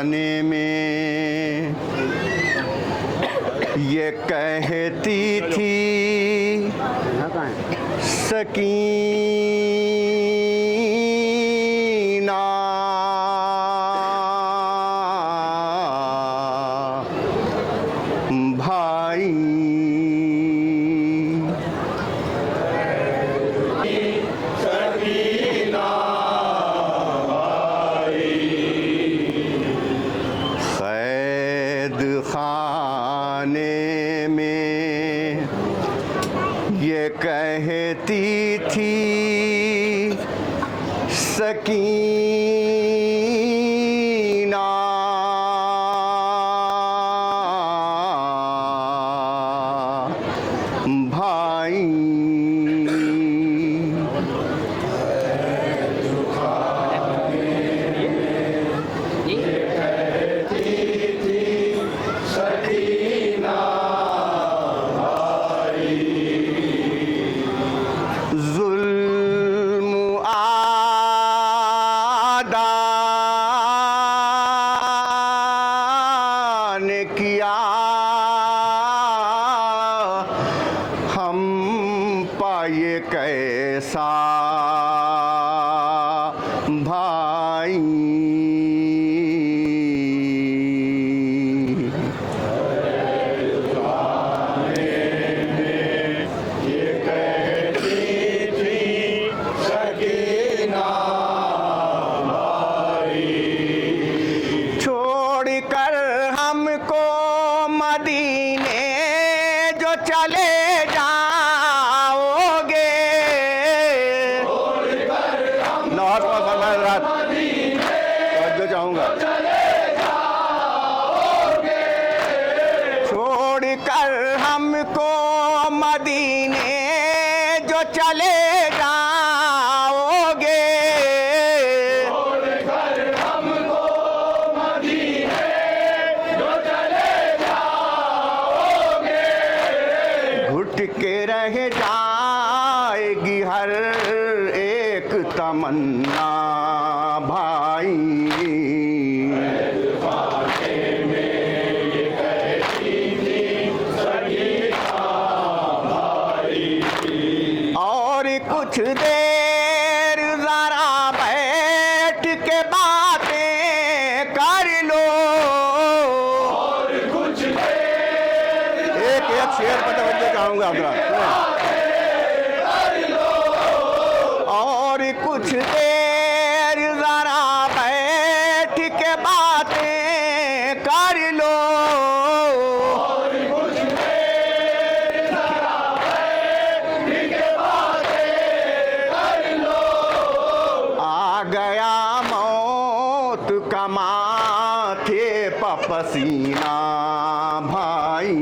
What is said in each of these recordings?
खाने में ये कहती थी सकीना भाई कैद खाने में ये कहती थी सकीना भाई जुल्म आदा ने किया हम पाए कैसा भाई छोड़कर हमको मदीने जो चले जाओगे, लाहौर का फरमाया रात जो चाहूँगा, छोड़कर हमको मदीने जो चले जाओगे, के रह जाएगी हर एक तमन्ना भाई। और कुछ देर जरा बैठ के बातें कर लो, और कुछ देर एक शेर पर तवज्जो चाहूंगा आपका, और कुछ देर जरा बैठ के बातें कर लो, और कुछ देर जरा बैठ के बातें कर लो। आ गया मौत का माथे पर पसीना भाई,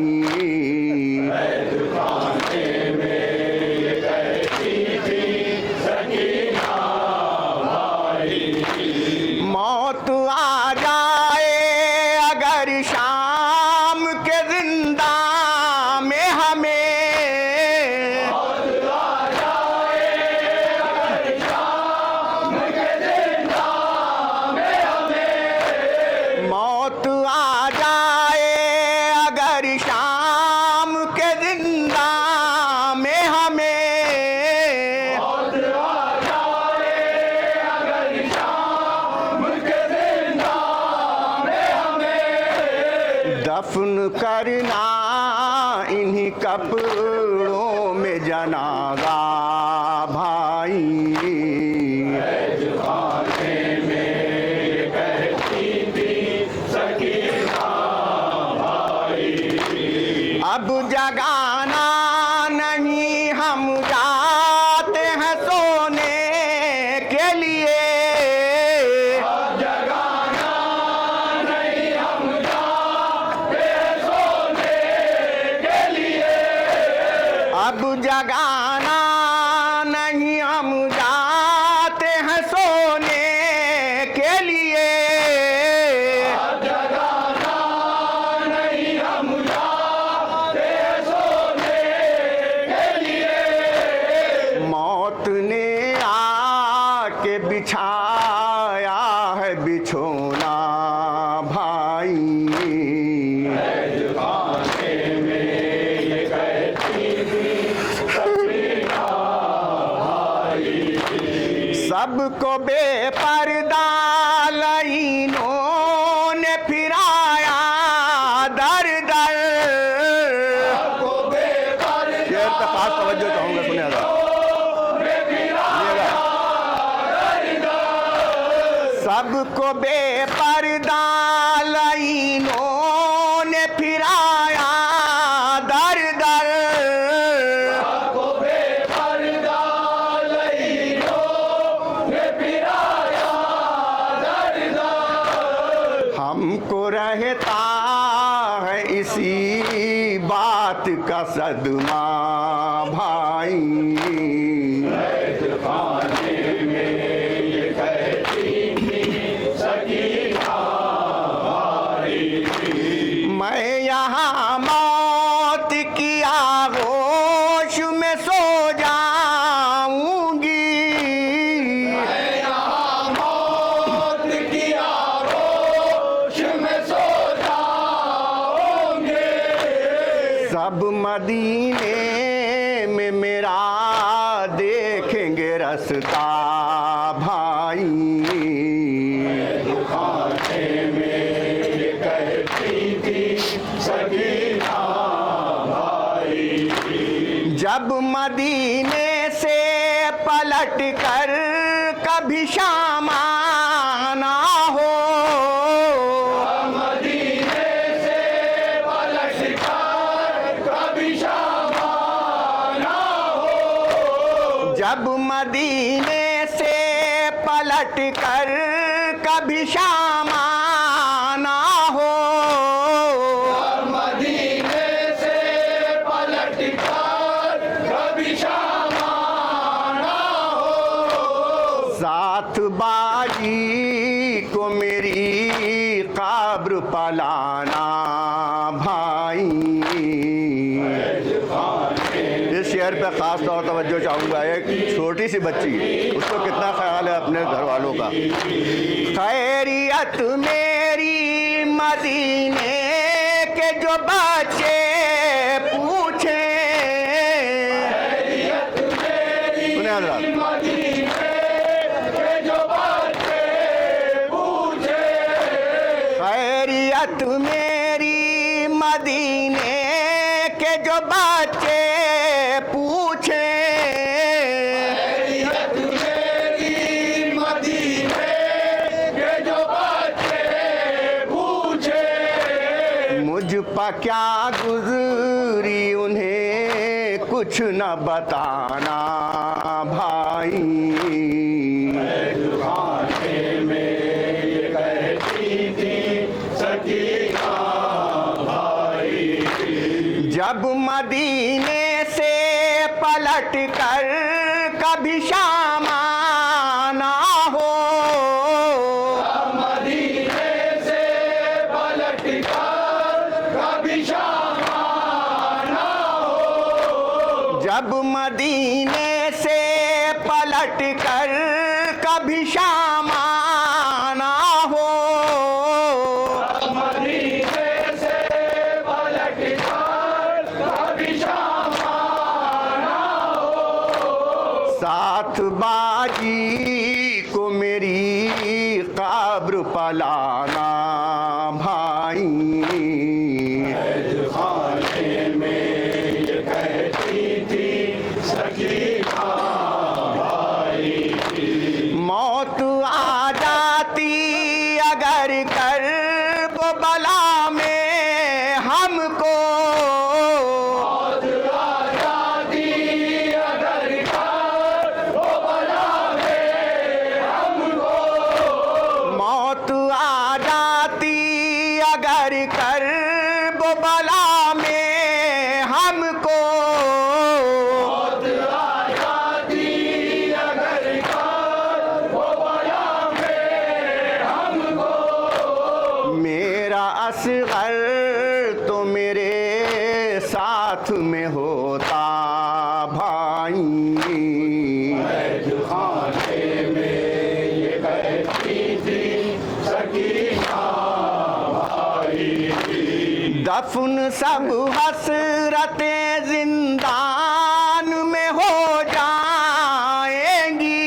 मौत आ जाए अगर शाम के जिंदा में हमें, मौत आ जाए अगर शाम के जिंदा में हमें, मौत आ जाए अगर शाम के जिंदा में हमें, दफन करना इन्हीं कपड़ों में जनाजा भाई। अब जगाना नहीं हम जाते हैं सोने के लिए, अब जगाना नहीं हम जाते हैं सोने के लिए, अब जगाना नहीं हम जाते हैं सोने के लिए। मौत ने आके बिछाया है बिछोना भाई। सबको बेपर्दा लाइनों ने फिराया दर दर। शेर पे खास तवज्जो चाहूंगा, सुनिएगा। सबको बेपर्दा लाइनों ने फिराया दर दर। सबको बेपर्दा लाइनों ने फिराया दर दर। हमको रहता है इसी बात का सदमा भाई। खाने में ये कहती थी सकीना हमारी थी। मैं यहाँ मौत की आगोश में सो जाऊंगी। मैं यहाँ मौत की आगोश में सो जाऊंगी। सब मदीने में मेरा देखेंगे रास्ता भाई। खाने में ये कहती थी सकीना भाई थी। जब मदीने से पलट कर कभी शाम आना हो। मदीने से पलट कर कभी शाम आना हो। जब मदीने से पलट कर कभी शाम आना हो। मदीने से पलट कर कभी शाम आना हो। साथ बाजी को मेरी कब्र पलाना भाई। इस शेर पे खास तौर तवज्जो चाहूँगा। एक छोटी सी बच्ची, उसको कितना ख्याल है अपने घर वालों का। खैरियत मेरी मदीने के जो बच्चे पूछे। सुने हज़रात, मदीने के जो बच्चे पूछे। खैरियत मेरी मदीने के जो बच्चे पूछे। मेरी मदीने के जो बच्चे पूछे। मुझ पर क्या गुजरी उन्हें कुछ न बताना भाई। खाने में ये कहती थी सकीना भाई थी। जब मदीने से पलट कर कभी शाम आना हो। मदीने से पलट कर कभी शाम आना हो। जब मदीने से पलट कर कभी शाम आना हो। मदीने से पलट कर कभी शाम आना हो। साथ बाजी को मेरी कब्र पलाना भाई। खाने में ये कहती थी सकीना भाई थी। मौत आ जाती अगर कर वो बला में हमको। आजादी अगर कर वो बला में हमको। मौत आ जाती अगर कर वो बला में हमको। आजादी अगर कर वो बला में हमको। मेरा असगर तो मेरे साथ में होता भाई। खाने में ये कहती थी सकीना भाई थी। दफन सब हसरतें जिंदान में हो जाएंगी।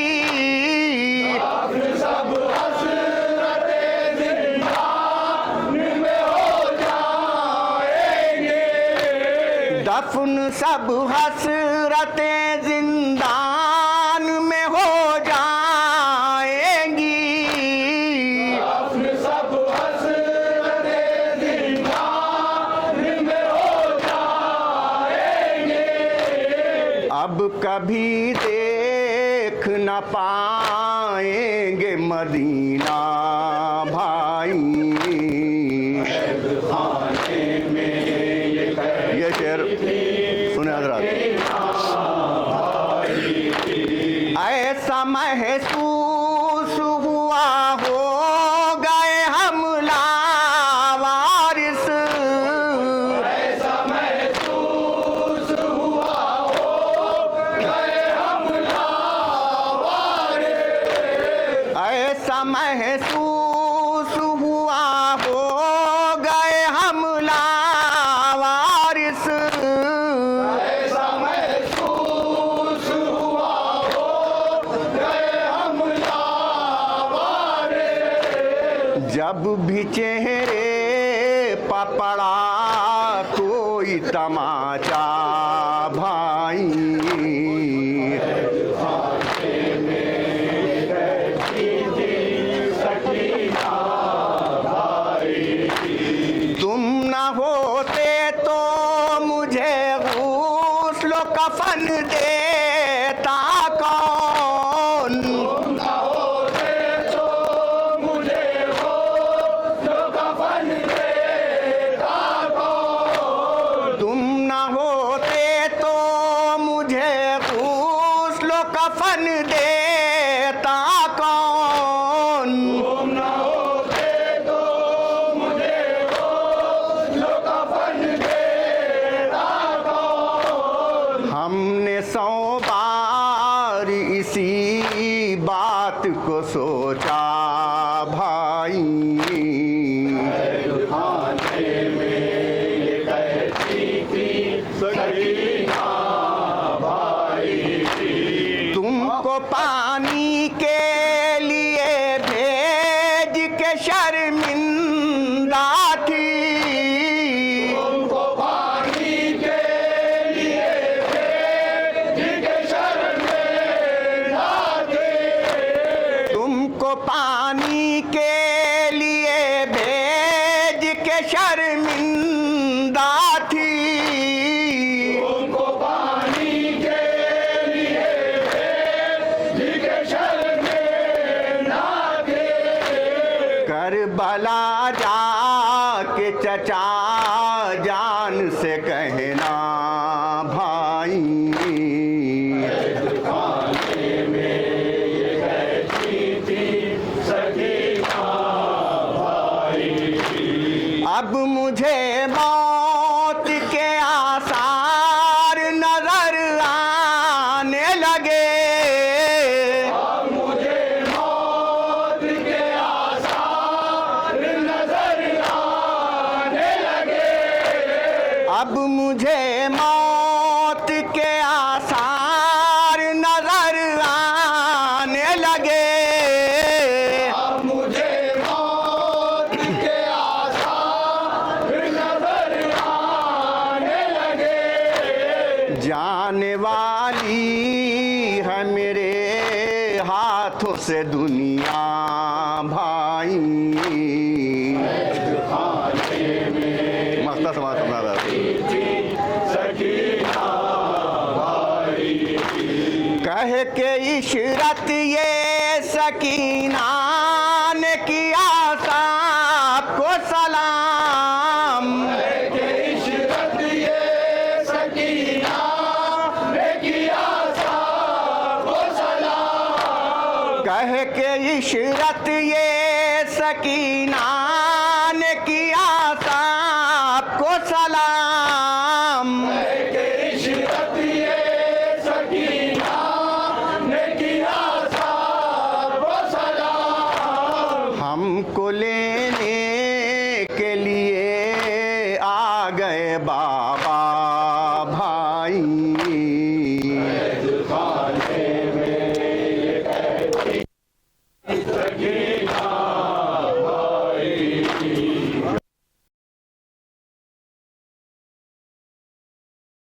सब हसरतें जिंदान में हो जाएंगी, अब सब हसरतें जिंदान में हो जाएंगे। अब कभी देख न पाएंगे मदीना भाई। खाने में ये शेर सुने हजरात। ऐसा महसूस हुआ हो गए हम लावारिस, ऐसा महसूस हुआ हो गए हम लावारिस। ऐसा महसूस हुआ हो गए हम लावारिस। ऐसा महसूस हुआ हो गए हम लावारिस। जब भी चेहरे पपड़ा कोई तमाचा भाई, तुम न होते तो मुझे गुस्ल कफन देता कौन। न होते तो मुझे हो जो कफन देता कौन। तुम न होते तो मुझे गुस्ल कफन देता कौन। तुम न होते तो मुझे हो जो कफन देता कौन। हमने 100 बार इसी बात को सोचा भाई। खाने में ये कहती थी सकीना भाई। तुमको पानी के लिए भेज के शर्मिंदा थी। तुमको पानी के लिए भेज के शर्मिंदा थे। तुमको पानी के लिए भेज के शर्मिंदा थी। तुमको पानी के लिए भेज के शर्मिंदा थे। करबला जाके चचा जान से कहना भाई। खाने में ये कहती थी सकीना भाई। अब मुझे मौत के आसार नजर आने लगे। अब मुझे मौत के आसार नजर आने लगे। अब मुझे मौत के आसार नजर आने लगे। अब मुझे मौत के आसार नजर आने लगे। जाने वाली है मेरे हाथों से दुनिया भाई। खाने में मस्ता समाज सुना था। सकीना भाई। कह के इशरत ये सकीना ने किया सबको सलाम। के इशरत ये सकीना ने किया सबको सलाम। कह के इशरत ये सकीना ने किया सबको सलाम। के इशरत ये सकीना ने किया सबको सलाम। हमको लेने के लिए आ गए बाबा भाई। खाने में ये कहती सकीना भाई।